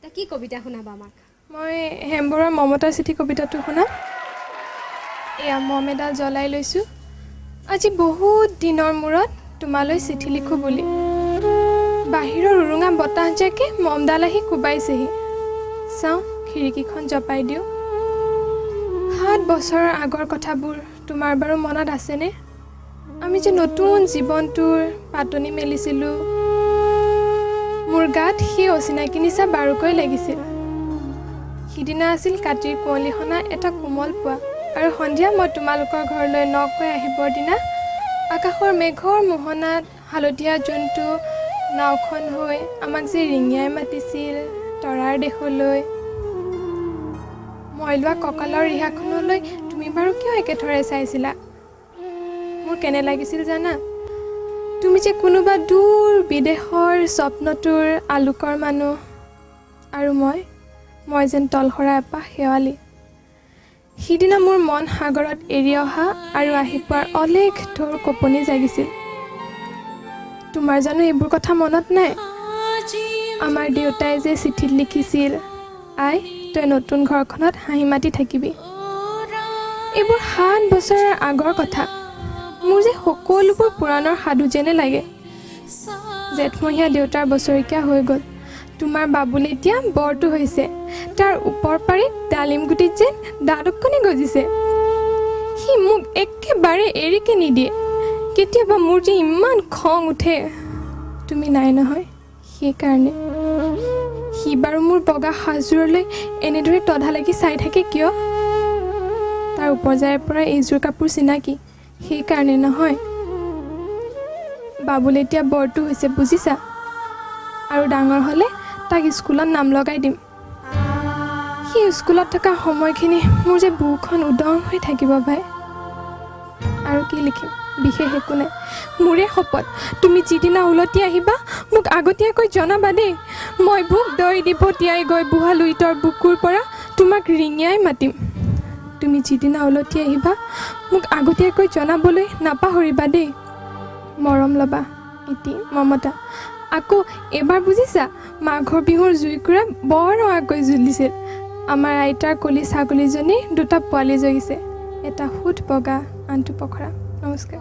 তা কি কবিতা শুনাবা আমাক? মই হেমবৰুৱাৰ মমতাৰ চিঠি কবিতাটো শুনাম। এয়া মম এডাল জ্বলাই লৈছোঁ, আজি বহুত দিনৰ মূৰত তোমালৈ চিঠি লিখোঁ বুলি। বাহিৰৰ উৰুঙা বতাহ জাকে মমডাল আহি কোবাইছেহি। চাওঁ খিৰিকীখন জপাই দিওঁ। 7 বছৰৰ আগৰ কথাবোৰ তোমাৰ বাৰু মনত আছেনে? আমি যে নতুন জীৱনটোৰ পাতনি মেলিছিলোঁ। মোৰ গাত সেই অচিনাকি নিচা বাৰুকৈ লাগিছিল। সিদিনা আছিল কাতিৰ কুঁৱলীসনা এটা কোমল পুৱা, আৰু সন্ধিয়া মই তোমালোকৰ ঘৰলৈ নকৈ আহিবৰ দিনা আকাশৰ মেঘৰ মোহনাত হালধীয়া জন্তু নাওখন হৈ আমাক যে ৰিঙিয়াই মাতিছিল তৰাৰ দেশলৈ। মই লোৱা কঁকালৰ ৰিহাখনলৈ তুমি বাৰু কিয় একেথৰে চাইছিলা? মোৰ কেনে লাগিছিল জানা? তুমি যে কোনোবা দূৰ বিদেশৰ স্বপ্নটোৰ আলোকৰ মানুহ, আৰু মই যেন তলসৰা এপাহ শেৱালি। সিদিনা মোৰ মন সাগৰত এৰি অহা আৰু আহি পোৱাৰ অলেখ ঢৌৰ কঁপনি জাগিছিল। তোমাৰ জানো এইবোৰ কথা মনত নাই? আমাৰ দেউতাই যে চিঠিত লিখিছিল, আই তই নতুন ঘৰখনত হাঁহি মাতি থাকিবি। এইবোৰ 7 বছৰৰ আগৰ কথা। মোৰ যে সকলোবোৰ পুৰাণৰ সাধু যেনে লাগে। জেঠমহীয়া দেউতাৰ বছৰেকীয়া হৈ গ'ল। তোমাৰ বাবুলে এতিয়া বৰটো হৈছে। তাৰ ওপৰ পাৰিত ডালিম গুটিত যেন দাঁতকণি গজিছে। সি মোক একেবাৰে এৰিকে নিদিয়ে। কেতিয়াবা মোৰ যে ইমান খং উঠে। তুমি নাই নহয়, সেইকাৰণে। সি বাৰু মোৰ বগা সাজযোৰলৈ এনেদৰে তধা লাগি চাই থাকে কিয়? তাৰ উপজাইৰ পৰা এইযোৰ কাপোৰ চিনাকি, সেইকাৰণে নহয়। বাবুলে এতিয়া বৰটো হৈছে বুজিছা? আৰু ডাঙৰ হ'লে তাক স্কুলত নাম লগাই দিম। সি স্কুলত থকা সময়খিনি মোৰ যে বুকুখন উদং হৈ থাকিব ভাই। আৰু কি লিখিম, বিশেষ একো নাই। মোৰে শপত, তুমি যিদিনা উলটি আহিবা মোক আগতীয়াকৈ জনাবা দেই। মই বুক দৈ দিব তিয়াই গৈ বুঢ়া লুইতৰ বুকুৰ পৰা তোমাক ৰিঙিয়াই মাতিম। তুমি যিদিনা উলটি আহিবা মোক আগতীয়াকৈ জনাবলৈ নাপাহৰিবা দেই। মৰম ল'বা, ইতি মমতা। আকৌ এবাৰ বুজিছা, মাঘৰ বিহুৰ জুইকুৰা বৰ ৰঙাকৈ জ্বলিছিল। আমাৰ আইতাৰ কলি ছাগলীজনীৰ 2টা পোৱালি জগিছে, এটা সুত বগা আনটো পখৰা। নমস্কাৰ।